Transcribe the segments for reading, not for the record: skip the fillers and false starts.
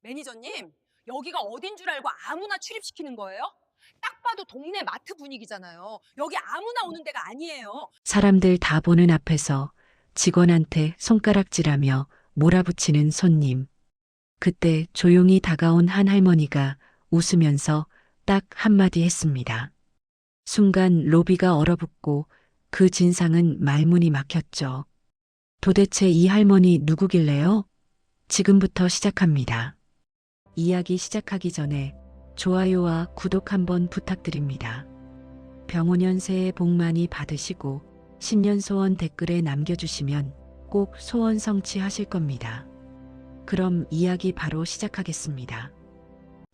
매니저님, 여기가 어딘 줄 알고 아무나 출입시키는 거예요? 딱 봐도 동네 마트 분위기잖아요. 여기 아무나 오는 데가 아니에요. 사람들 다 보는 앞에서 직원한테 손가락질하며 몰아붙이는 손님. 그때 조용히 다가온 한 할머니가 웃으면서 딱 한마디 했습니다. 순간 로비가 얼어붙고 그 진상은 말문이 막혔죠. 도대체 이 할머니 누구길래요? 지금부터 시작합니다. 이야기 시작하기 전에 좋아요와 구독 한번 부탁드립니다. 병오년 새해 복 많이 받으시고 신년 소원 댓글에 남겨주시면 꼭 소원 성취하실 겁니다. 그럼 이야기 바로 시작하겠습니다.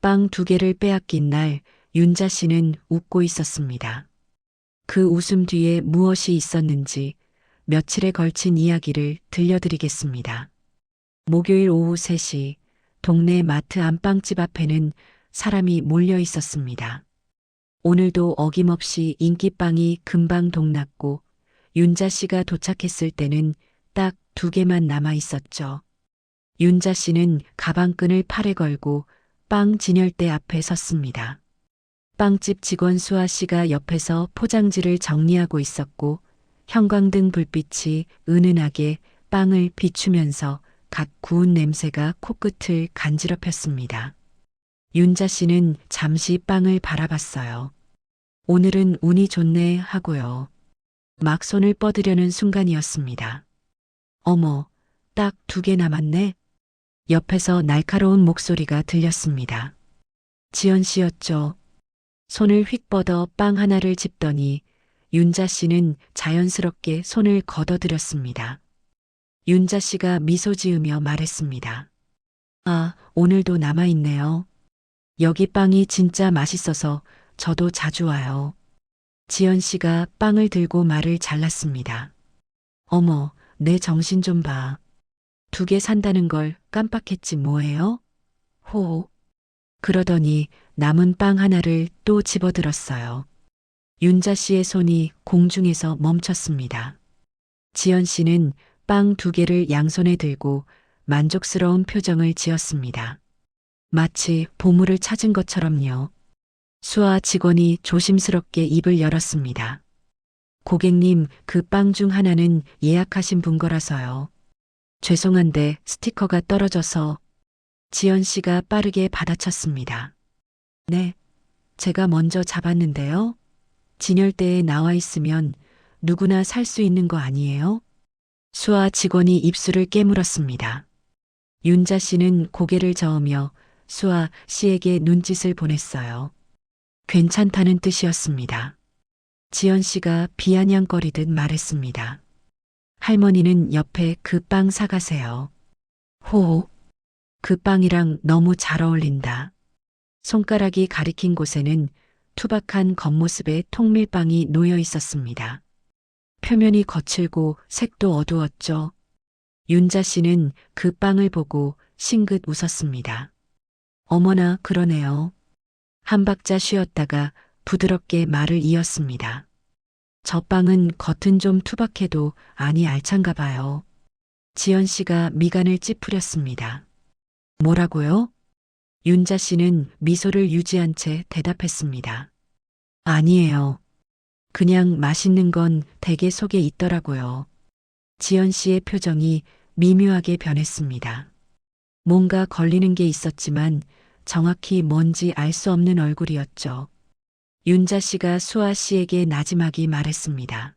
빵 2개를 빼앗긴 날 윤자 씨는 웃고 있었습니다. 그 웃음 뒤에 무엇이 있었는지 며칠에 걸친 이야기를 들려드리겠습니다. 목요일 오후 3시 동네 마트 안빵집 앞에는 사람이 몰려 있었습니다. 오늘도 어김없이 인기빵이 금방 동났고 윤자 씨가 도착했을 때는 딱 2개만 남아 있었죠. 윤자 씨는 가방끈을 팔에 걸고 빵 진열대 앞에 섰습니다. 빵집 직원 수아 씨가 옆에서 포장지를 정리하고 있었고 형광등 불빛이 은은하게 빵을 비추면서 갓 구운 냄새가 코끝을 간지럽혔습니다. 윤자 씨는 잠시 빵을 바라봤어요. 오늘은 운이 좋네 하고요. 막 손을 뻗으려는 순간이었습니다. 어머, 딱 2개 남았네. 옆에서 날카로운 목소리가 들렸습니다. 지연 씨였죠. 손을 휙 뻗어 빵 하나를 집더니 윤자 씨는 자연스럽게 손을 걷어들였습니다. 윤자 씨가 미소 지으며 말했습니다. 아, 오늘도 남아있네요. 여기 빵이 진짜 맛있어서 저도 자주 와요. 지연 씨가 빵을 들고 말을 잘랐습니다. 어머, 내 정신 좀 봐. 2개 산다는 걸 깜빡했지 뭐예요? 호호. 그러더니 남은 빵 하나를 또 집어들었어요. 윤자 씨의 손이 공중에서 멈췄습니다. 지연 씨는 빵 2개를 양손에 들고 만족스러운 표정을 지었습니다. 마치 보물을 찾은 것처럼요. 수아 직원이 조심스럽게 입을 열었습니다. 고객님, 그 빵 중 하나는 예약하신 분 거라서요. 죄송한데 스티커가 떨어져서. 지연 씨가 빠르게 받아쳤습니다. 네, 제가 먼저 잡았는데요. 진열대에 나와 있으면 누구나 살 수 있는 거 아니에요? 수아 직원이 입술을 깨물었습니다. 윤자 씨는 고개를 저으며 수아 씨에게 눈짓을 보냈어요. 괜찮다는 뜻이었습니다. 지연 씨가 비아냥거리듯 말했습니다. 할머니는 옆에 그 빵 사가세요. 호호. 그 빵이랑 너무 잘 어울린다. 손가락이 가리킨 곳에는 투박한 겉모습의 통밀빵이 놓여 있었습니다. 표면이 거칠고 색도 어두웠죠. 윤자 씨는 그 빵을 보고 싱긋 웃었습니다. 어머나 그러네요. 한 박자 쉬었다가 부드럽게 말을 이었습니다. 저 빵은 겉은 좀 투박해도 안이 알찬가 봐요. 지연 씨가 미간을 찌푸렸습니다. 뭐라고요? 윤자 씨는 미소를 유지한 채 대답했습니다. 아니에요. 그냥 맛있는 건 대게 속에 있더라고요. 지연 씨의 표정이 미묘하게 변했습니다. 뭔가 걸리는 게 있었지만 정확히 뭔지 알 수 없는 얼굴이었죠. 윤자 씨가 수아 씨에게 나지막이 말했습니다.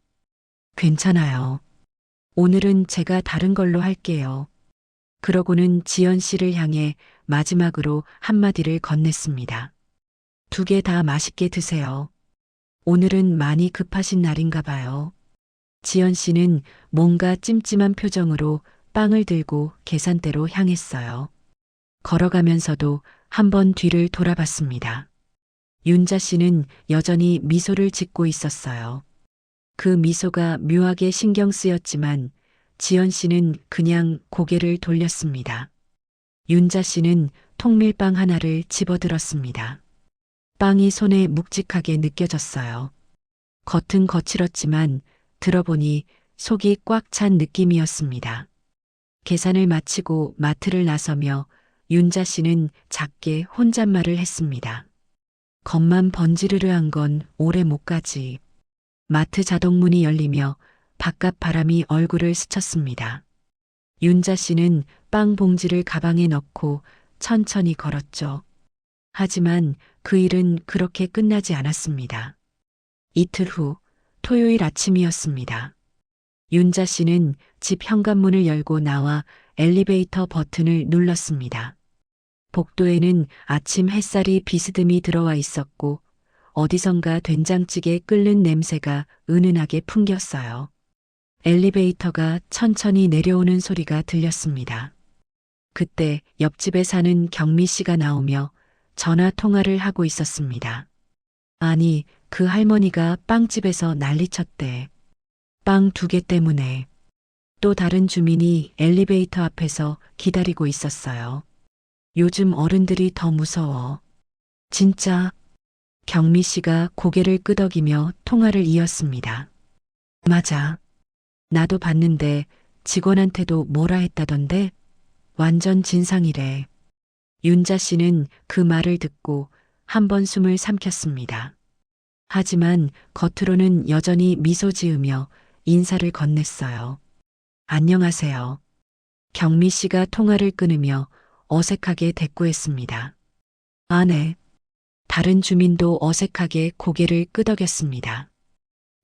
괜찮아요. 오늘은 제가 다른 걸로 할게요. 그러고는 지연 씨를 향해 마지막으로 한마디를 건넸습니다. 2개 다 맛있게 드세요. 오늘은 많이 급하신 날인가 봐요. 지연 씨는 뭔가 찜찜한 표정으로 빵을 들고 계산대로 향했어요. 걸어가면서도 한번 뒤를 돌아봤습니다. 윤자 씨는 여전히 미소를 짓고 있었어요. 그 미소가 묘하게 신경 쓰였지만 지연 씨는 그냥 고개를 돌렸습니다. 윤자 씨는 통밀빵 하나를 집어들었습니다. 빵이 손에 묵직하게 느껴졌어요. 겉은 거칠었지만 들어보니 속이 꽉 찬 느낌이었습니다. 계산을 마치고 마트를 나서며 윤자 씨는 작게 혼잣말을 했습니다. 겉만 번지르르한 건 오래 못 가지. 마트 자동문이 열리며 바깥 바람이 얼굴을 스쳤습니다. 윤자 씨는 빵 봉지를 가방에 넣고 천천히 걸었죠. 하지만 그 일은 그렇게 끝나지 않았습니다. 이틀 후 토요일 아침이었습니다. 윤자 씨는 집 현관문을 열고 나와 엘리베이터 버튼을 눌렀습니다. 복도에는 아침 햇살이 비스듬히 들어와 있었고 어디선가 된장찌개 끓는 냄새가 은은하게 풍겼어요. 엘리베이터가 천천히 내려오는 소리가 들렸습니다. 그때 옆집에 사는 경미 씨가 나오며 전화 통화를 하고 있었습니다. 아니, 그 할머니가 빵집에서 난리쳤대. 빵 2개 때문에. 또 다른 주민이 엘리베이터 앞에서 기다리고 있었어요. 요즘 어른들이 더 무서워. 진짜. 경미 씨가 고개를 끄덕이며 통화를 이었습니다. 맞아. 나도 봤는데 직원한테도 뭐라 했다던데? 완전 진상이래. 윤자 씨는 그 말을 듣고 한 번 숨을 삼켰습니다. 하지만 겉으로는 여전히 미소 지으며 인사를 건넸어요. 안녕하세요. 경미 씨가 통화를 끊으며 어색하게 대꾸했습니다. 아, 네. 다른 주민도 어색하게 고개를 끄덕였습니다.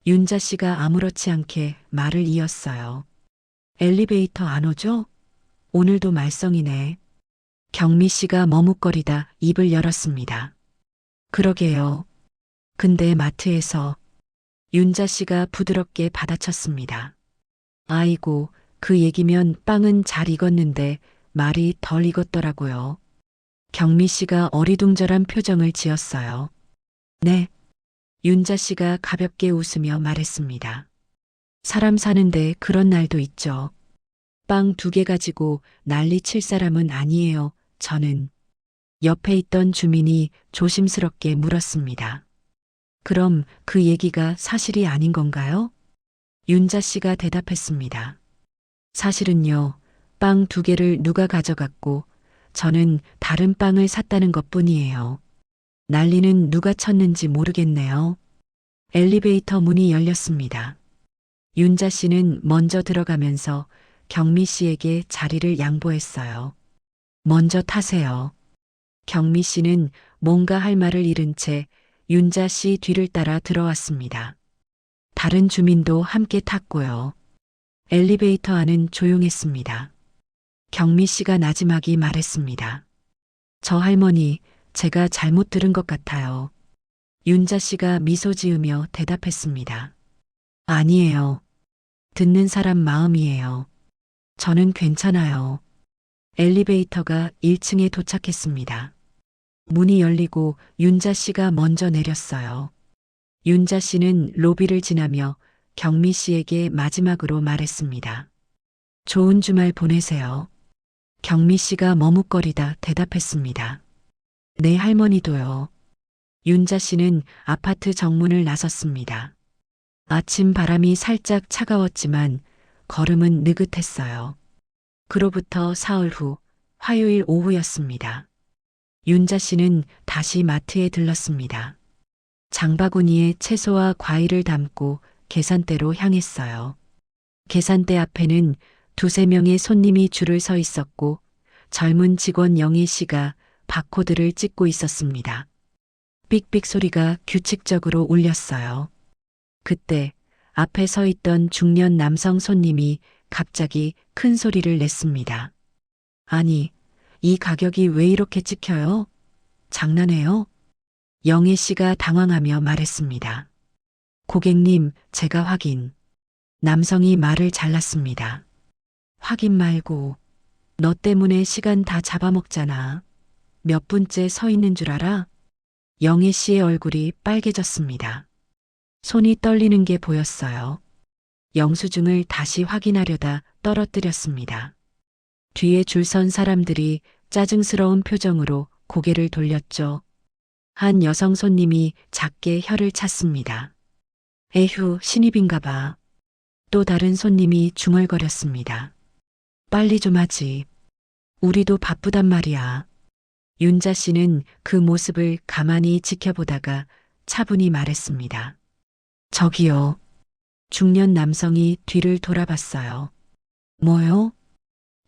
윤자 씨가 아무렇지 않게 말을 이었어요. 엘리베이터 안 오죠? 오늘도 말썽이네. 경미 씨가 머뭇거리다 입을 열었습니다. 그러게요. 근데 마트에서 윤자 씨가 부드럽게 받아쳤습니다. 아이고, 그 얘기면 빵은 잘 익었는데 말이 덜 익었더라고요. 경미 씨가 어리둥절한 표정을 지었어요. 네. 윤자 씨가 가볍게 웃으며 말했습니다. 사람 사는데 그런 날도 있죠. 빵 2개 가지고 난리 칠 사람은 아니에요. 저는. 옆에 있던 주민이 조심스럽게 물었습니다. 그럼 그 얘기가 사실이 아닌 건가요? 윤자 씨가 대답했습니다. 사실은요, 빵 2개를 누가 가져갔고 저는 다른 빵을 샀다는 것뿐이에요. 난리는 누가 쳤는지 모르겠네요. 엘리베이터 문이 열렸습니다. 윤자 씨는 먼저 들어가면서 경미 씨에게 자리를 양보했어요. 먼저 타세요. 경미 씨는 뭔가 할 말을 잃은 채 윤자 씨 뒤를 따라 들어왔습니다. 다른 주민도 함께 탔고요. 엘리베이터 안은 조용했습니다. 경미 씨가 나지막이 말했습니다. 저 할머니, 제가 잘못 들은 것 같아요. 윤자 씨가 미소 지으며 대답했습니다. 아니에요. 듣는 사람 마음이에요. 저는 괜찮아요. 엘리베이터가 1층에 도착했습니다. 문이 열리고 윤자 씨가 먼저 내렸어요. 윤자 씨는 로비를 지나며 경미 씨에게 마지막으로 말했습니다. 좋은 주말 보내세요. 경미 씨가 머뭇거리다 대답했습니다. 네, 할머니도요. 윤자 씨는 아파트 정문을 나섰습니다. 아침 바람이 살짝 차가웠지만 걸음은 느긋했어요. 그로부터 사흘 후 화요일 오후였습니다. 윤자 씨는 다시 마트에 들렀습니다. 장바구니에 채소와 과일을 담고 계산대로 향했어요. 계산대 앞에는 2~3명의 손님이 줄을 서 있었고 젊은 직원 영희 씨가 바코드를 찍고 있었습니다. 삑삑 소리가 규칙적으로 울렸어요. 그때 앞에 서 있던 중년 남성 손님이 갑자기 큰 소리를 냈습니다. 아니, 이 가격이 왜 이렇게 찍혀요? 장난해요? 영애 씨가 당황하며 말했습니다. 고객님, 제가 확인. 남성이 말을 잘랐습니다. 확인 말고, 너 때문에 시간 다 잡아먹잖아. 몇 분째 서 있는 줄 알아? 영애 씨의 얼굴이 빨개졌습니다. 손이 떨리는 게 보였어요. 영수증을 다시 확인하려다 떨어뜨렸습니다. 뒤에 줄 선 사람들이 짜증스러운 표정으로 고개를 돌렸죠. 한 여성 손님이 작게 혀를 찼습니다. 에휴, 신입인가 봐. 또 다른 손님이 중얼거렸습니다. 빨리 좀 하지. 우리도 바쁘단 말이야. 윤자 씨는 그 모습을 가만히 지켜보다가 차분히 말했습니다. 저기요. 중년 남성이 뒤를 돌아봤어요. 뭐요?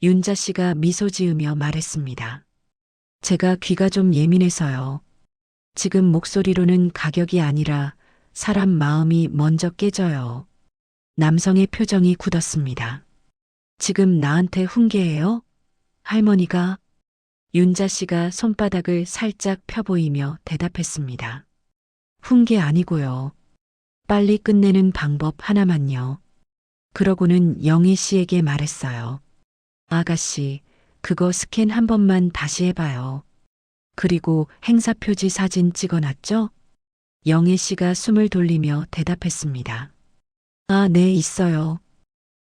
윤자 씨가 미소 지으며 말했습니다. 제가 귀가 좀 예민해서요. 지금 목소리로는 가격이 아니라 사람 마음이 먼저 깨져요. 남성의 표정이 굳었습니다. 지금 나한테 훈계해요? 할머니가? 윤자 씨가 손바닥을 살짝 펴보이며 대답했습니다. 훈계 아니고요. 빨리 끝내는 방법 하나만요. 그러고는 영희 씨에게 말했어요. 아가씨, 그거 스캔 한 번만 다시 해봐요. 그리고 행사표지 사진 찍어놨죠? 영희 씨가 숨을 돌리며 대답했습니다. 아, 네, 있어요.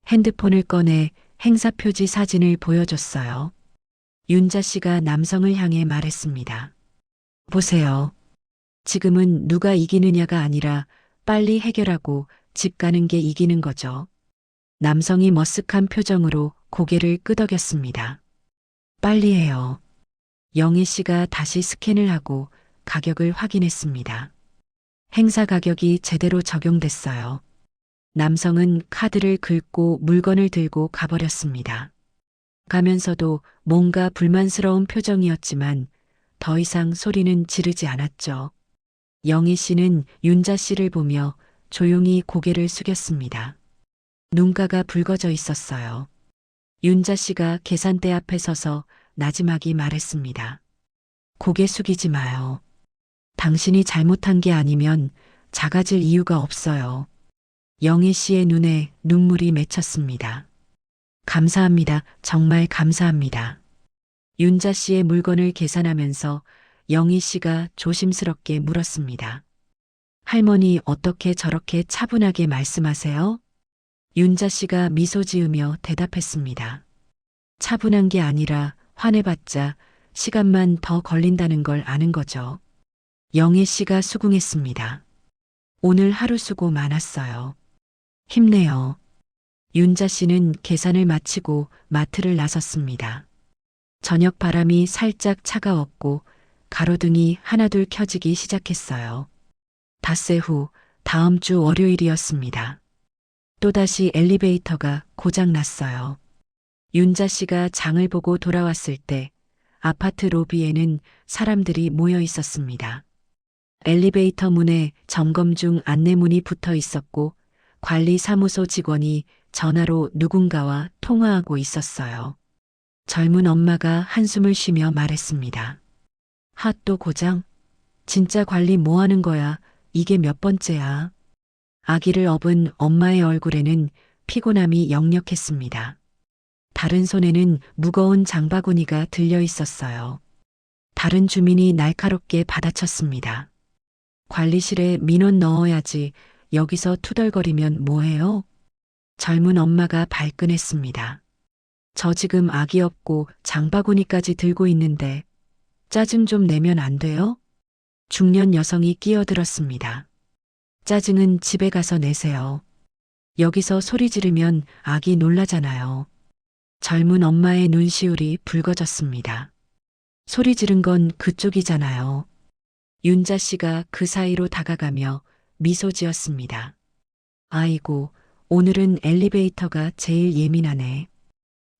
핸드폰을 꺼내 행사표지 사진을 보여줬어요. 윤자 씨가 남성을 향해 말했습니다. 보세요. 지금은 누가 이기느냐가 아니라 빨리 해결하고 집 가는 게 이기는 거죠. 남성이 머쓱한 표정으로 고개를 끄덕였습니다. 빨리 해요. 영희 씨가 다시 스캔을 하고 가격을 확인했습니다. 행사 가격이 제대로 적용됐어요. 남성은 카드를 긁고 물건을 들고 가버렸습니다. 가면서도 뭔가 불만스러운 표정이었지만 더 이상 소리는 지르지 않았죠. 영희 씨는 윤자 씨를 보며 조용히 고개를 숙였습니다. 눈가가 붉어져 있었어요. 윤자 씨가 계산대 앞에 서서 나지막이 말했습니다. 고개 숙이지 마요. 당신이 잘못한 게 아니면 작아질 이유가 없어요. 영희 씨의 눈에 눈물이 맺혔습니다. 감사합니다. 정말 감사합니다. 윤자 씨의 물건을 계산하면서 영희 씨가 조심스럽게 물었습니다. 할머니 어떻게 저렇게 차분하게 말씀하세요? 윤자 씨가 미소 지으며 대답했습니다. 차분한 게 아니라 화내봤자 시간만 더 걸린다는 걸 아는 거죠. 영희 씨가 수긍했습니다. 오늘 하루 수고 많았어요. 힘내요. 윤자 씨는 계산을 마치고 마트를 나섰습니다. 저녁 바람이 살짝 차가웠고 가로등이 하나둘 켜지기 시작했어요. 닷새 후 다음 주 월요일이었습니다. 또다시 엘리베이터가 고장 났어요. 윤자 씨가 장을 보고 돌아왔을 때 아파트 로비에는 사람들이 모여 있었습니다. 엘리베이터 문에 점검 중 안내문이 붙어 있었고 관리사무소 직원이 전화로 누군가와 통화하고 있었어요. 젊은 엄마가 한숨을 쉬며 말했습니다. 핫도 고장? 진짜 관리 뭐 하는 거야? 이게 몇 번째야? 아기를 업은 엄마의 얼굴에는 피곤함이 역력했습니다. 다른 손에는 무거운 장바구니가 들려 있었어요. 다른 주민이 날카롭게 받아쳤습니다. 관리실에 민원 넣어야지 여기서 투덜거리면 뭐해요? 젊은 엄마가 발끈했습니다. 저 지금 아기 업고 장바구니까지 들고 있는데 짜증 좀 내면 안 돼요? 중년 여성이 끼어들었습니다. 짜증은 집에 가서 내세요. 여기서 소리 지르면 아기 놀라잖아요. 젊은 엄마의 눈시울이 붉어졌습니다. 소리 지른 건 그쪽이잖아요. 윤자 씨가 그 사이로 다가가며 미소 지었습니다. 아이고, 오늘은 엘리베이터가 제일 예민하네.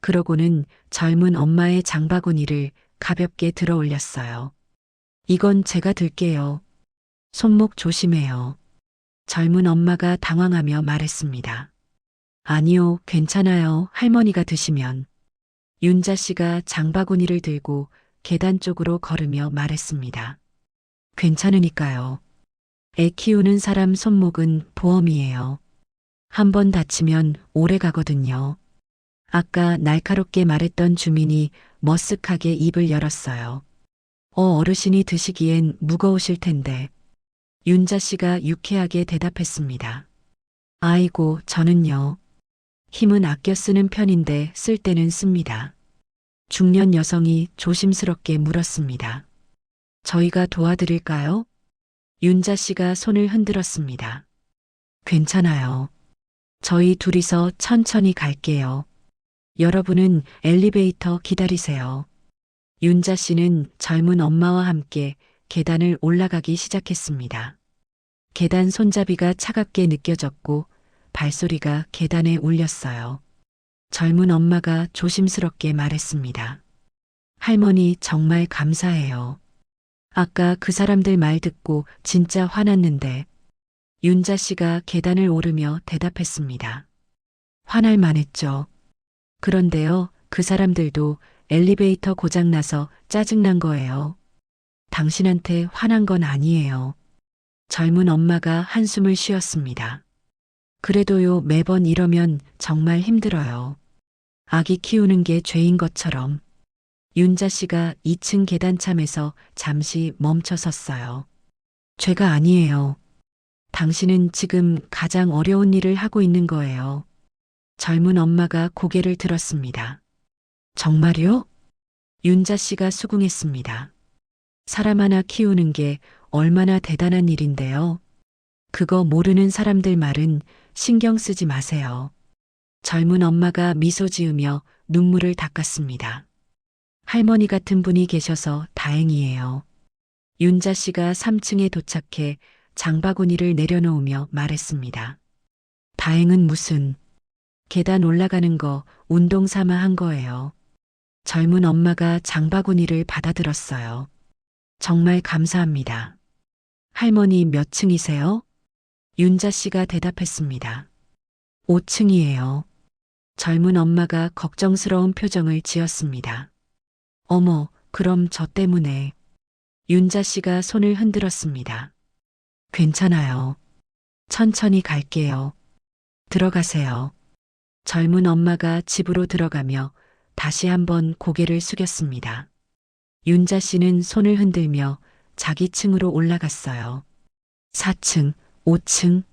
그러고는 젊은 엄마의 장바구니를 가볍게 들어 올렸어요. 이건 제가 들게요. 손목 조심해요. 젊은 엄마가 당황하며 말했습니다. 아니요, 괜찮아요. 할머니가 드시면. 윤자 씨가 장바구니를 들고 계단 쪽으로 걸으며 말했습니다. 괜찮으니까요. 애 키우는 사람 손목은 보험이에요. 한 번 다치면 오래 가거든요. 아까 날카롭게 말했던 주민이 머쓱하게 입을 열었어요. 어르신이 드시기엔 무거우실 텐데. 윤자 씨가 유쾌하게 대답했습니다. 아이고, 저는요. 힘은 아껴 쓰는 편인데 쓸 때는 씁니다. 중년 여성이 조심스럽게 물었습니다. 저희가 도와드릴까요? 윤자 씨가 손을 흔들었습니다. 괜찮아요. 저희 둘이서 천천히 갈게요. 여러분은 엘리베이터 기다리세요. 윤자 씨는 젊은 엄마와 함께 계단을 올라가기 시작했습니다. 계단 손잡이가 차갑게 느껴졌고 발소리가 계단에 울렸어요. 젊은 엄마가 조심스럽게 말했습니다. 할머니 정말 감사해요. 아까 그 사람들 말 듣고 진짜 화났는데 윤자 씨가 계단을 오르며 대답했습니다. 화날 만했죠. 그런데요, 그 사람들도 엘리베이터 고장나서 짜증난 거예요. 당신한테 화난 건 아니에요. 젊은 엄마가 한숨을 쉬었습니다. 그래도요, 매번 이러면 정말 힘들어요. 아기 키우는 게 죄인 것처럼. 윤자 씨가 2층 계단참에서 잠시 멈춰 섰어요. 죄가 아니에요. 당신은 지금 가장 어려운 일을 하고 있는 거예요. 젊은 엄마가 고개를 들었습니다. 정말요? 윤자 씨가 수긍했습니다. 사람 하나 키우는 게 얼마나 대단한 일인데요. 그거 모르는 사람들 말은 신경 쓰지 마세요. 젊은 엄마가 미소 지으며 눈물을 닦았습니다. 할머니 같은 분이 계셔서 다행이에요. 윤자 씨가 3층에 도착해 장바구니를 내려놓으며 말했습니다. 다행은 무슨, 계단 올라가는 거 운동 삼아 한 거예요. 젊은 엄마가 장바구니를 받아들었어요. 정말 감사합니다. 할머니 몇 층이세요? 윤자 씨가 대답했습니다. 5층이에요. 젊은 엄마가 걱정스러운 표정을 지었습니다. 어머, 그럼 저 때문에. 윤자 씨가 손을 흔들었습니다. 괜찮아요. 천천히 갈게요. 들어가세요. 젊은 엄마가 집으로 들어가며 다시 한번 고개를 숙였습니다. 윤자 씨는 손을 흔들며 자기 층으로 올라갔어요. 4층, 5층.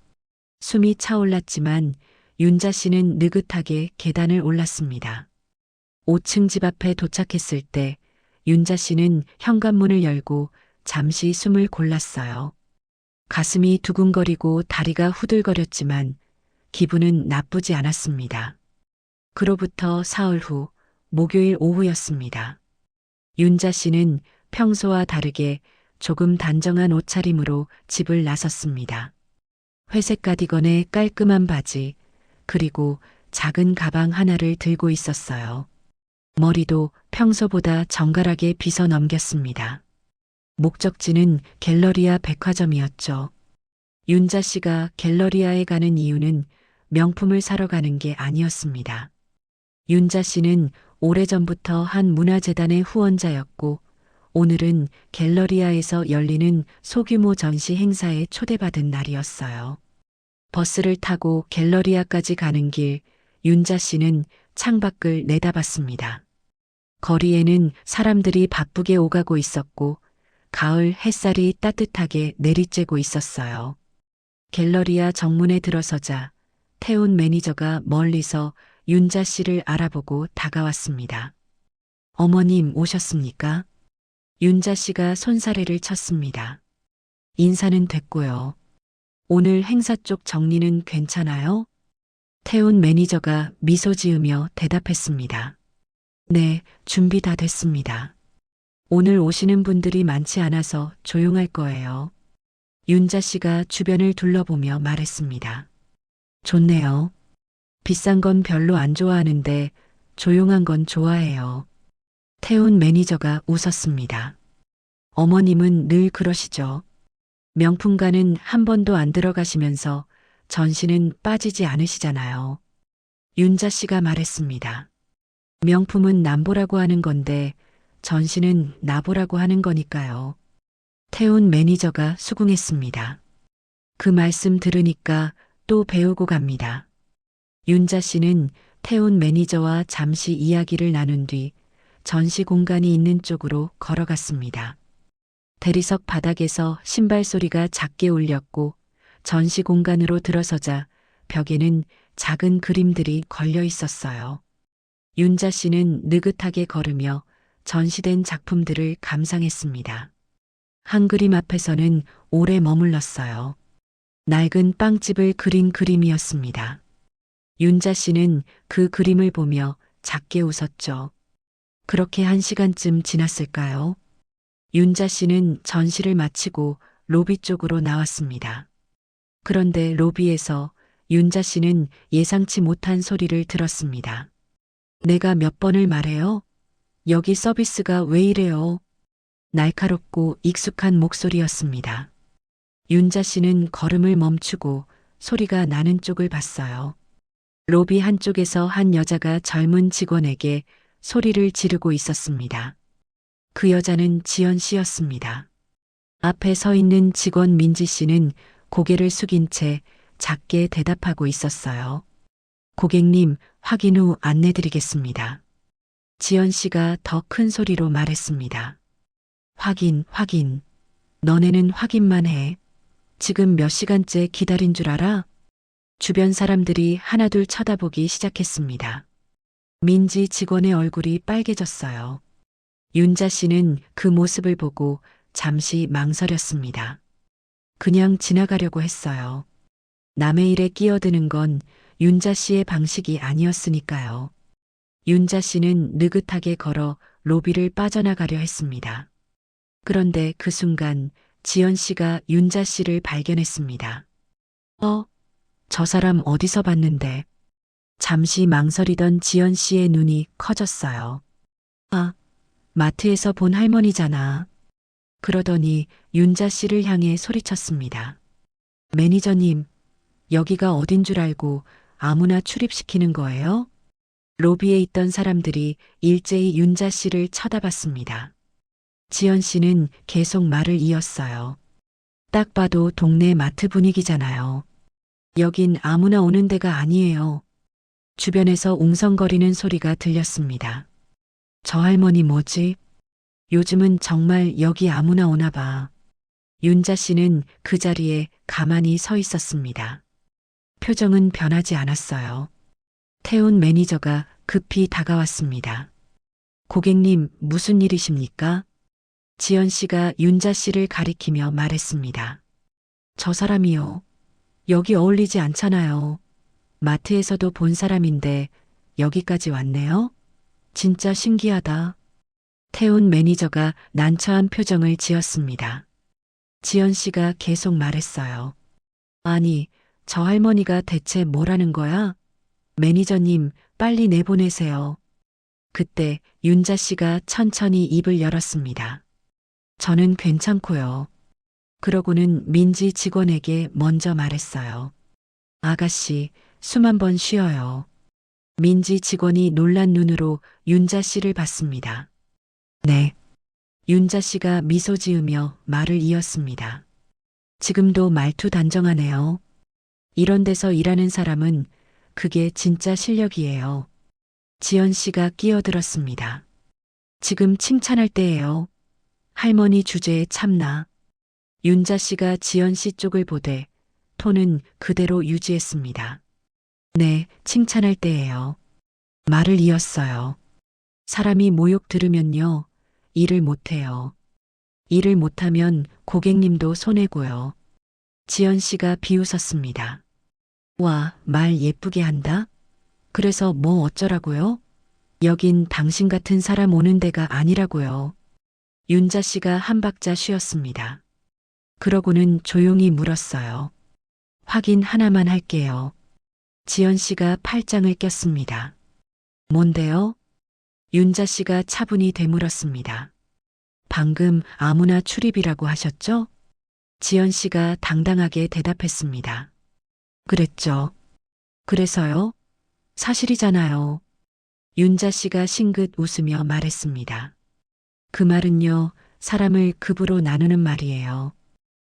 숨이 차올랐지만 윤자 씨는 느긋하게 계단을 올랐습니다. 5층 집 앞에 도착했을 때 윤자 씨는 현관문을 열고 잠시 숨을 골랐어요. 가슴이 두근거리고 다리가 후들거렸지만 기분은 나쁘지 않았습니다. 그로부터 사흘 후 목요일 오후였습니다. 윤자 씨는 평소와 다르게 조금 단정한 옷차림으로 집을 나섰습니다. 회색 가디건에 깔끔한 바지, 그리고 작은 가방 하나를 들고 있었어요. 머리도 평소보다 정갈하게 빗어 넘겼습니다. 목적지는 갤러리아 백화점이었죠. 윤자 씨가 갤러리아에 가는 이유는 명품을 사러 가는 게 아니었습니다. 윤자 씨는 오래전부터 한 문화재단의 후원자였고 오늘은 갤러리아에서 열리는 소규모 전시 행사에 초대받은 날이었어요. 버스를 타고 갤러리아까지 가는 길, 윤자 씨는 창밖을 내다봤습니다. 거리에는 사람들이 바쁘게 오가고 있었고 가을 햇살이 따뜻하게 내리쬐고 있었어요. 갤러리아 정문에 들어서자 태운 매니저가 멀리서 윤자 씨를 알아보고 다가왔습니다. 어머님 오셨습니까? 윤자 씨가 손사래를 쳤습니다. 인사는 됐고요. 오늘 행사 쪽 정리는 괜찮아요? 태운 매니저가 미소 지으며 대답했습니다. 네, 준비 다 됐습니다. 오늘 오시는 분들이 많지 않아서 조용할 거예요. 윤자 씨가 주변을 둘러보며 말했습니다. 좋네요. 비싼 건 별로 안 좋아하는데 조용한 건 좋아해요. 태운 매니저가 웃었습니다. 어머님은 늘 그러시죠. 명품가는 한 번도 안 들어가시면서 전시는 빠지지 않으시잖아요. 윤자 씨가 말했습니다. 명품은 남보라고 하는 건데 전시는 나보라고 하는 거니까요. 태운 매니저가 수긍했습니다. 그 말씀 들으니까 또 배우고 갑니다. 윤자 씨는 태운 매니저와 잠시 이야기를 나눈 뒤 전시 공간이 있는 쪽으로 걸어갔습니다. 대리석 바닥에서 신발 소리가 작게 울렸고 전시 공간으로 들어서자 벽에는 작은 그림들이 걸려 있었어요. 윤자 씨는 느긋하게 걸으며 전시된 작품들을 감상했습니다. 한 그림 앞에서는 오래 머물렀어요. 낡은 빵집을 그린 그림이었습니다. 윤자 씨는 그 그림을 보며 작게 웃었죠. 그렇게 1시간쯤 지났을까요? 윤자 씨는 전시를 마치고 로비 쪽으로 나왔습니다. 그런데 로비에서 윤자 씨는 예상치 못한 소리를 들었습니다. 내가 몇 번을 말해요? 여기 서비스가 왜 이래요? 날카롭고 익숙한 목소리였습니다. 윤자 씨는 걸음을 멈추고 소리가 나는 쪽을 봤어요. 로비 한쪽에서 한 여자가 젊은 직원에게 소리를 지르고 있었습니다. 그 여자는 지연 씨였습니다. 앞에 서 있는 직원 민지 씨는 고개를 숙인 채 작게 대답하고 있었어요. 고객님, 확인 후 안내드리겠습니다. 지연 씨가 더 큰 소리로 말했습니다. 확인. 너네는 확인만 해. 지금 몇 시간째 기다린 줄 알아? 주변 사람들이 하나둘 쳐다보기 시작했습니다. 민지 직원의 얼굴이 빨개졌어요. 윤자 씨는 그 모습을 보고 잠시 망설였습니다. 그냥 지나가려고 했어요. 남의 일에 끼어드는 건 윤자 씨의 방식이 아니었으니까요. 윤자 씨는 느긋하게 걸어 로비를 빠져나가려 했습니다. 그런데 그 순간 지연 씨가 윤자 씨를 발견했습니다. 저 사람 어디서 봤는데? 잠시 망설이던 지연 씨의 눈이 커졌어요. 마트에서 본 할머니잖아. 그러더니 윤자 씨를 향해 소리쳤습니다. 매니저님, 여기가 어딘 줄 알고 아무나 출입시키는 거예요? 로비에 있던 사람들이 일제히 윤자 씨를 쳐다봤습니다. 지연 씨는 계속 말을 이었어요. 딱 봐도 동네 마트 분위기잖아요. 여긴 아무나 오는 데가 아니에요. 주변에서 웅성거리는 소리가 들렸습니다. 저 할머니 뭐지? 요즘은 정말 여기 아무나 오나 봐. 윤자 씨는 그 자리에 가만히 서 있었습니다. 표정은 변하지 않았어요. 태운 매니저가 급히 다가왔습니다. 고객님, 무슨 일이십니까? 지연 씨가 윤자 씨를 가리키며 말했습니다. 저 사람이요. 여기 어울리지 않잖아요. 마트에서도 본 사람인데 여기까지 왔네요? 진짜 신기하다. 태운 매니저가 난처한 표정을 지었습니다. 지연 씨가 계속 말했어요. 아니, 저 할머니가 대체 뭐라는 거야? 매니저님, 빨리 내보내세요. 그때 윤자 씨가 천천히 입을 열었습니다. 저는 괜찮고요. 그러고는 민지 직원에게 먼저 말했어요. 아가씨, 숨 한 번 쉬어요. 민지 직원이 놀란 눈으로 윤자 씨를 봤습니다. 네. 윤자 씨가 미소 지으며 말을 이었습니다. 지금도 말투 단정하네요. 이런 데서 일하는 사람은 그게 진짜 실력이에요. 지연 씨가 끼어들었습니다. 지금 칭찬할 때예요. 할머니 주제에 참나. 윤자 씨가 지연 씨 쪽을 보되 톤은 그대로 유지했습니다. 네, 칭찬할 때예요. 말을 이었어요. 사람이 모욕 들으면요, 일을 못해요. 일을 못하면 고객님도 손해고요. 지연 씨가 비웃었습니다. 와, 말 예쁘게 한다? 그래서 뭐 어쩌라고요? 여긴 당신 같은 사람 오는 데가 아니라고요. 윤자 씨가 한 박자 쉬었습니다. 그러고는 조용히 물었어요. 확인 하나만 할게요. 지연 씨가 팔짱을 꼈습니다. 뭔데요? 윤자 씨가 차분히 되물었습니다. 방금 아무나 출입이라고 하셨죠? 지연 씨가 당당하게 대답했습니다. 그랬죠. 그래서요? 사실이잖아요. 윤자 씨가 싱긋 웃으며 말했습니다. 그 말은요, 사람을 급으로 나누는 말이에요.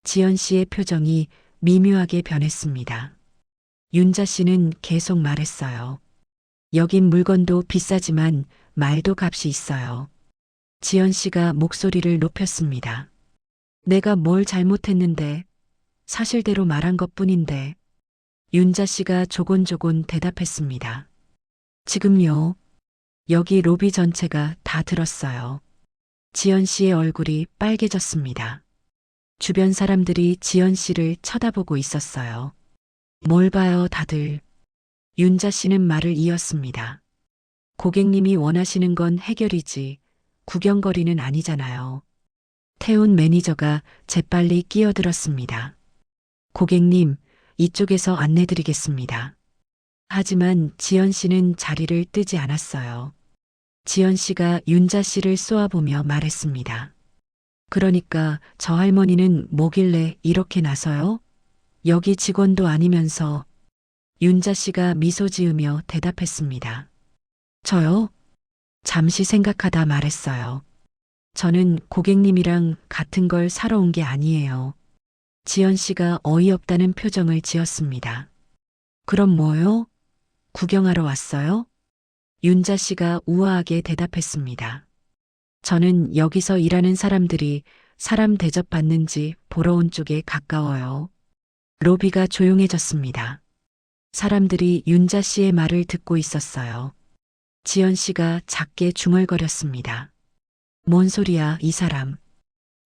지연 씨의 표정이 미묘하게 변했습니다. 윤자 씨는 계속 말했어요. 여긴 물건도 비싸지만 말도 값이 있어요. 지연 씨가 목소리를 높였습니다. 내가 뭘 잘못했는데, 사실대로 말한 것뿐인데. 윤자 씨가 조곤조곤 대답했습니다. 지금요. 여기 로비 전체가 다 들었어요. 지연 씨의 얼굴이 빨개졌습니다. 주변 사람들이 지연 씨를 쳐다보고 있었어요. 뭘 봐요, 다들. 윤자 씨는 말을 이었습니다. 고객님이 원하시는 건 해결이지 구경거리는 아니잖아요. 태운 매니저가 재빨리 끼어들었습니다. 고객님, 이쪽에서 안내드리겠습니다. 하지만 지연 씨는 자리를 뜨지 않았어요. 지연 씨가 윤자 씨를 쏘아보며 말했습니다. 그러니까 저 할머니는 뭐길래 이렇게 나서요? 여기 직원도 아니면서. 윤자 씨가 미소 지으며 대답했습니다. 저요? 잠시 생각하다 말했어요. 저는 고객님이랑 같은 걸 사러 온 게 아니에요. 지연 씨가 어이없다는 표정을 지었습니다. 그럼 뭐요? 구경하러 왔어요? 윤자 씨가 우아하게 대답했습니다. 저는 여기서 일하는 사람들이 사람 대접받는지 보러 온 쪽에 가까워요. 로비가 조용해졌습니다. 사람들이 윤자 씨의 말을 듣고 있었어요. 지연 씨가 작게 중얼거렸습니다. 뭔 소리야, 이 사람.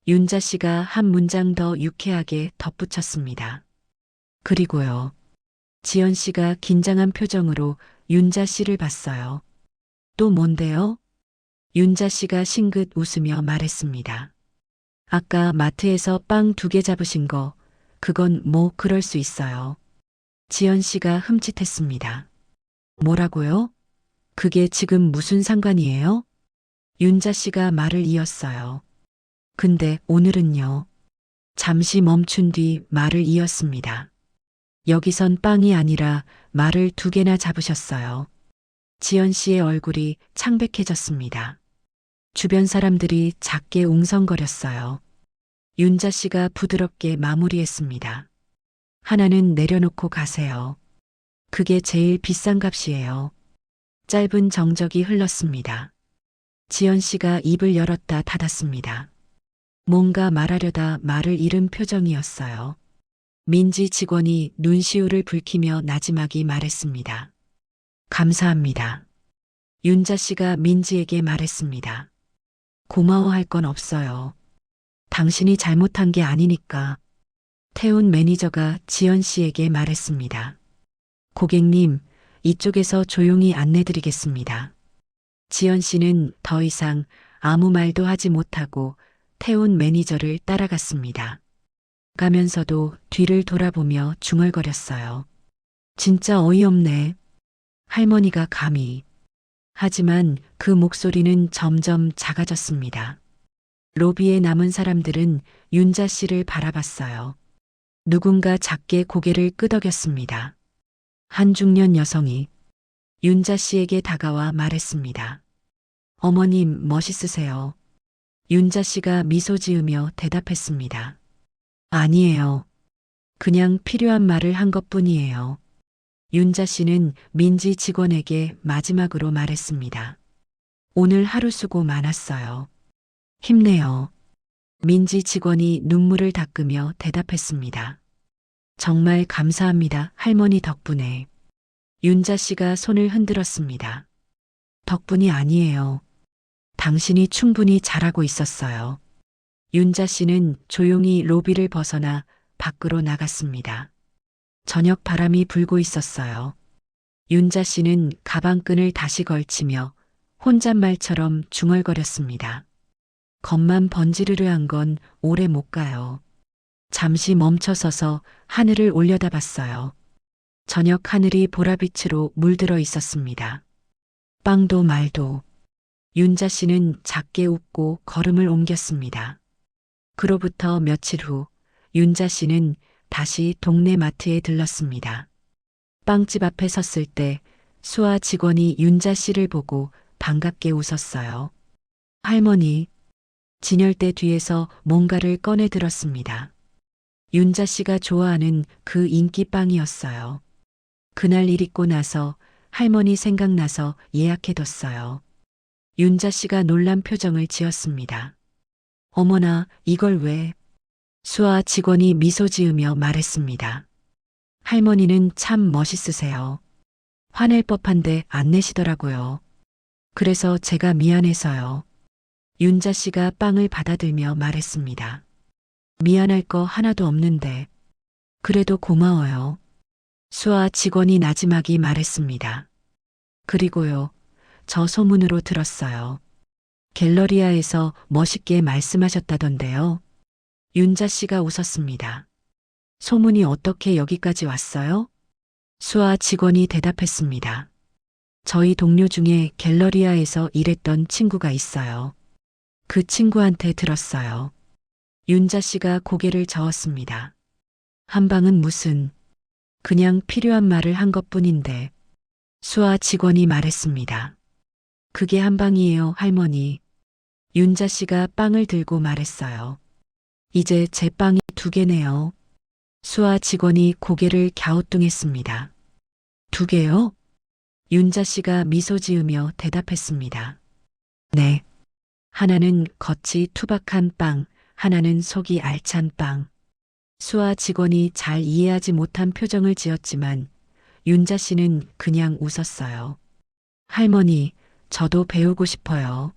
윤자 씨가 한 문장 더 유쾌하게 덧붙였습니다. 그리고요. 지연 씨가 긴장한 표정으로 윤자 씨를 봤어요. 또 뭔데요? 윤자 씨가 싱긋 웃으며 말했습니다. 아까 마트에서 빵 2개 잡으신 거, 그건 뭐 그럴 수 있어요. 지연 씨가 흠칫했습니다. 뭐라고요? 그게 지금 무슨 상관이에요? 윤자 씨가 말을 이었어요. 근데 오늘은요. 잠시 멈춘 뒤 말을 이었습니다. 여기선 빵이 아니라 말을 2개나 잡으셨어요. 지연 씨의 얼굴이 창백해졌습니다. 주변 사람들이 작게 웅성거렸어요. 윤자 씨가 부드럽게 마무리했습니다. 하나는 내려놓고 가세요. 그게 제일 비싼 값이에요. 짧은 정적이 흘렀습니다. 지연 씨가 입을 열었다 닫았습니다. 뭔가 말하려다 말을 잃은 표정이었어요. 민지 직원이 눈시울을 붉히며 나지막이 말했습니다. 감사합니다. 윤자 씨가 민지에게 말했습니다. 고마워할 건 없어요. 당신이 잘못한 게 아니니까. 태운 매니저가 지연 씨에게 말했습니다. 고객님, 이쪽에서 조용히 안내드리겠습니다. 지연 씨는 더 이상 아무 말도 하지 못하고 태운 매니저를 따라갔습니다. 가면서도 뒤를 돌아보며 중얼거렸어요. 진짜 어이없네. 할머니가 감히. 하지만 그 목소리는 점점 작아졌습니다. 로비에 남은 사람들은 윤자 씨를 바라봤어요. 누군가 작게 고개를 끄덕였습니다. 한 중년 여성이 윤자 씨에게 다가와 말했습니다. 어머님 멋있으세요. 윤자 씨가 미소 지으며 대답했습니다. 아니에요. 그냥 필요한 말을 한 것뿐이에요. 윤자 씨는 민지 직원에게 마지막으로 말했습니다. 오늘 하루 수고 많았어요. 힘내요. 민지 직원이 눈물을 닦으며 대답했습니다. 정말 감사합니다, 할머니 덕분에. 윤자 씨가 손을 흔들었습니다. 덕분이 아니에요. 당신이 충분히 잘하고 있었어요. 윤자 씨는 조용히 로비를 벗어나 밖으로 나갔습니다. 저녁 바람이 불고 있었어요. 윤자 씨는 가방끈을 다시 걸치며 혼잣말처럼 중얼거렸습니다. 겉만 번지르르한 건 오래 못 가요. 잠시 멈춰서서 하늘을 올려다봤어요. 저녁 하늘이 보라빛으로 물들어 있었습니다. 빵도 말도. 윤자 씨는 작게 웃고 걸음을 옮겼습니다. 그로부터 며칠 후 윤자 씨는 다시 동네 마트에 들렀습니다. 빵집 앞에 섰을 때 수아 직원이 윤자 씨를 보고 반갑게 웃었어요. 할머니, 진열대 뒤에서 뭔가를 꺼내 들었습니다. 윤자 씨가 좋아하는 그 인기빵이었어요. 그날 일 있고 나서 할머니 생각나서 예약해뒀어요. 윤자 씨가 놀란 표정을 지었습니다. 어머나, 이걸 왜? 수아 직원이 미소 지으며 말했습니다. 할머니는 참 멋있으세요. 화낼 법한데 안 내시더라고요. 그래서 제가 미안해서요. 윤자 씨가 빵을 받아들며 말했습니다. 미안할 거 하나도 없는데. 그래도 고마워요. 수아 직원이 나지막이 말했습니다. 그리고요. 저 소문으로 들었어요. 갤러리아에서 멋있게 말씀하셨다던데요. 윤자 씨가 웃었습니다. 소문이 어떻게 여기까지 왔어요? 수아 직원이 대답했습니다. 저희 동료 중에 갤러리아에서 일했던 친구가 있어요. 그 친구한테 들었어요. 윤자 씨가 고개를 저었습니다. 한 방은 무슨, 그냥 필요한 말을 한 것뿐인데. 수아 직원이 말했습니다. 그게 한 방이에요, 할머니. 윤자 씨가 빵을 들고 말했어요. 이제 제 빵이 2개네요. 수아 직원이 고개를 갸우뚱했습니다. 2개요? 윤자 씨가 미소 지으며 대답했습니다. 네. 하나는 겉이 투박한 빵, 하나는 속이 알찬 빵. 수아 직원이 잘 이해하지 못한 표정을 지었지만 윤자 씨는 그냥 웃었어요. 할머니, 저도 배우고 싶어요.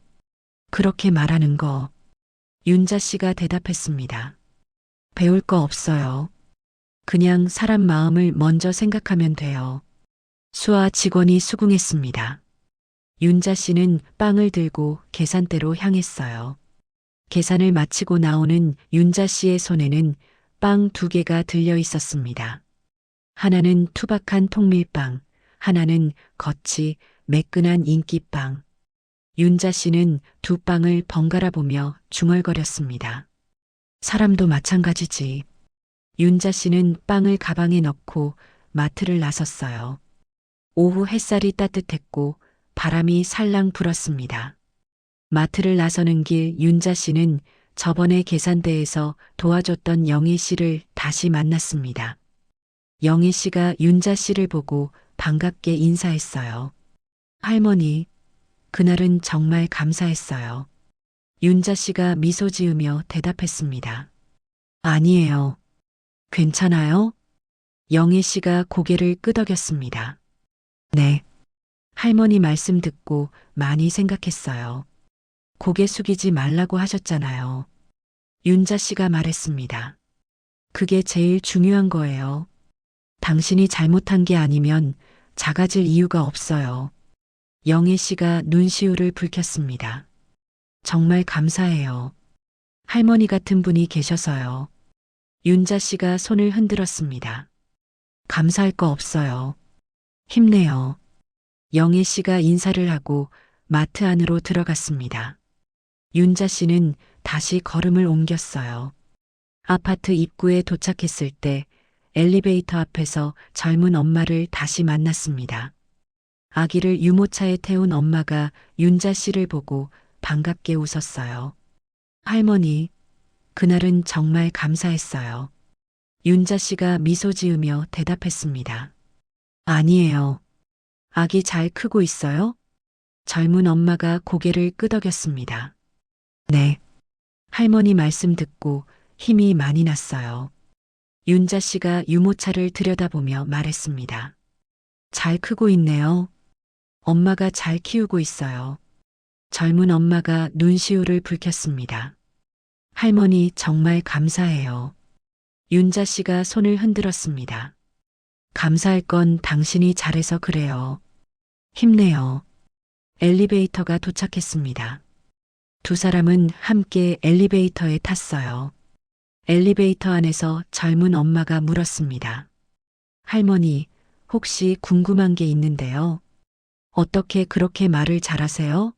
그렇게 말하는 거. 윤자 씨가 대답했습니다. 배울 거 없어요. 그냥 사람 마음을 먼저 생각하면 돼요. 수아 직원이 수긍했습니다. 윤자 씨는 빵을 들고 계산대로 향했어요. 계산을 마치고 나오는 윤자 씨의 손에는 빵 2개가 들려 있었습니다. 하나는 투박한 통밀빵, 하나는 겉이 매끈한 인기빵. 윤자 씨는 2빵을 번갈아 보며 중얼거렸습니다. 사람도 마찬가지지. 윤자 씨는 빵을 가방에 넣고 마트를 나섰어요. 오후 햇살이 따뜻했고 바람이 살랑 불었습니다. 마트를 나서는 길 윤자 씨는 저번에 계산대에서 도와줬던 영희 씨를 다시 만났습니다. 영희 씨가 윤자 씨를 보고 반갑게 인사했어요. 할머니, 그날은 정말 감사했어요. 윤자 씨가 미소 지으며 대답했습니다. 아니에요. 괜찮아요? 영희 씨가 고개를 끄덕였습니다. 네. 할머니 말씀 듣고 많이 생각했어요. 고개 숙이지 말라고 하셨잖아요. 윤자 씨가 말했습니다. 그게 제일 중요한 거예요. 당신이 잘못한 게 아니면 작아질 이유가 없어요. 영희 씨가 눈시울을 붉혔습니다. 정말 감사해요. 할머니 같은 분이 계셔서요. 윤자 씨가 손을 흔들었습니다. 감사할 거 없어요. 힘내요. 영희 씨가 인사를 하고 마트 안으로 들어갔습니다. 윤자 씨는 다시 걸음을 옮겼어요. 아파트 입구에 도착했을 때 엘리베이터 앞에서 젊은 엄마를 다시 만났습니다. 아기를 유모차에 태운 엄마가 윤자 씨를 보고 반갑게 웃었어요. 할머니, 그날은 정말 감사했어요. 윤자 씨가 미소 지으며 대답했습니다. 아니에요. 아기 잘 크고 있어요? 젊은 엄마가 고개를 끄덕였습니다. 네. 할머니 말씀 듣고 힘이 많이 났어요. 윤자 씨가 유모차를 들여다보며 말했습니다. 잘 크고 있네요. 엄마가 잘 키우고 있어요. 젊은 엄마가 눈시울을 붉혔습니다. 할머니 정말 감사해요. 윤자 씨가 손을 흔들었습니다. 감사할 건 당신이 잘해서 그래요. 힘내요. 엘리베이터가 도착했습니다. 2 사람은 함께 엘리베이터에 탔어요. 엘리베이터 안에서 젊은 엄마가 물었습니다. 할머니, 혹시 궁금한 게 있는데요. 어떻게 그렇게 말을 잘하세요?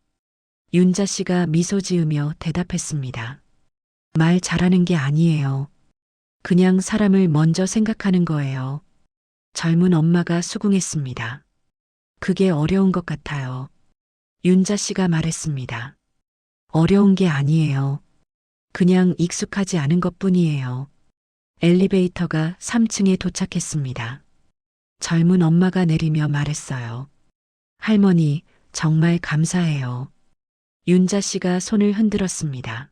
윤자 씨가 미소 지으며 대답했습니다. 말 잘하는 게 아니에요. 그냥 사람을 먼저 생각하는 거예요. 젊은 엄마가 수긍했습니다. 그게 어려운 것 같아요. 윤자 씨가 말했습니다. 어려운 게 아니에요. 그냥 익숙하지 않은 것뿐이에요. 엘리베이터가 3층에 도착했습니다. 젊은 엄마가 내리며 말했어요. 할머니, 정말 감사해요. 윤자 씨가 손을 흔들었습니다.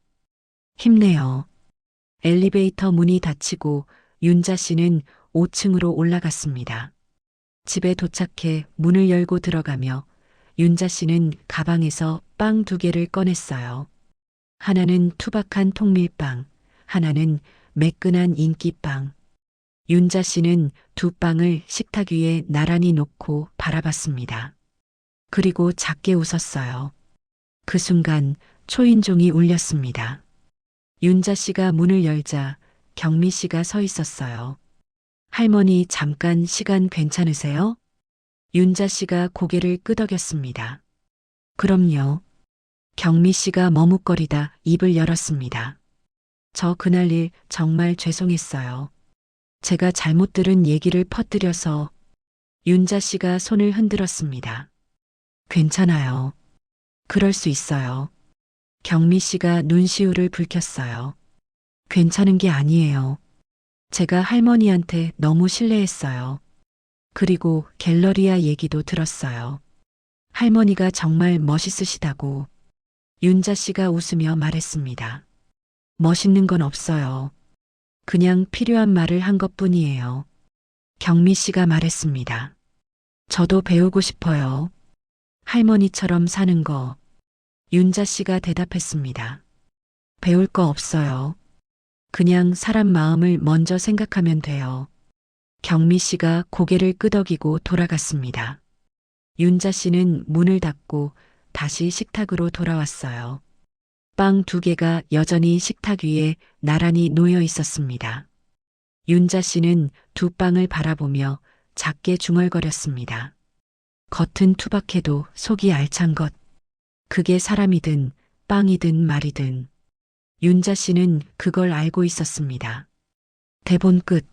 힘내요. 엘리베이터 문이 닫히고 윤자 씨는 5층으로 올라갔습니다. 집에 도착해 문을 열고 들어가며 윤자 씨는 가방에서 빵 2개를 꺼냈어요. 하나는 투박한 통밀빵, 하나는 매끈한 인기빵. 윤자 씨는 2빵을 식탁 위에 나란히 놓고 바라봤습니다. 그리고 작게 웃었어요. 그 순간 초인종이 울렸습니다. 윤자 씨가 문을 열자 경미 씨가 서 있었어요. 할머니, 잠깐 시간 괜찮으세요? 윤자 씨가 고개를 끄덕였습니다. 그럼요. 경미 씨가 머뭇거리다 입을 열었습니다. 저 그날 일 정말 죄송했어요. 제가 잘못 들은 얘기를 퍼뜨려서. 윤자 씨가 손을 흔들었습니다. 괜찮아요. 그럴 수 있어요. 경미 씨가 눈시울을 붉혔어요. 괜찮은 게 아니에요. 제가 할머니한테 너무 실례했어요. 그리고 갤러리아 얘기도 들었어요. 할머니가 정말 멋있으시다고. 윤자 씨가 웃으며 말했습니다. 멋있는 건 없어요. 그냥 필요한 말을 한 것뿐이에요. 경미 씨가 말했습니다. 저도 배우고 싶어요. 할머니처럼 사는 거. 윤자 씨가 대답했습니다. 배울 거 없어요. 그냥 사람 마음을 먼저 생각하면 돼요. 경미 씨가 고개를 끄덕이고 돌아갔습니다. 윤자 씨는 문을 닫고 다시 식탁으로 돌아왔어요. 빵 2개가 여전히 식탁 위에 나란히 놓여 있었습니다. 윤자 씨는 2빵을 바라보며 작게 중얼거렸습니다. 겉은 투박해도 속이 알찬 것. 그게 사람이든 빵이든 말이든. 윤자 씨는 그걸 알고 있었습니다. 대본 끝.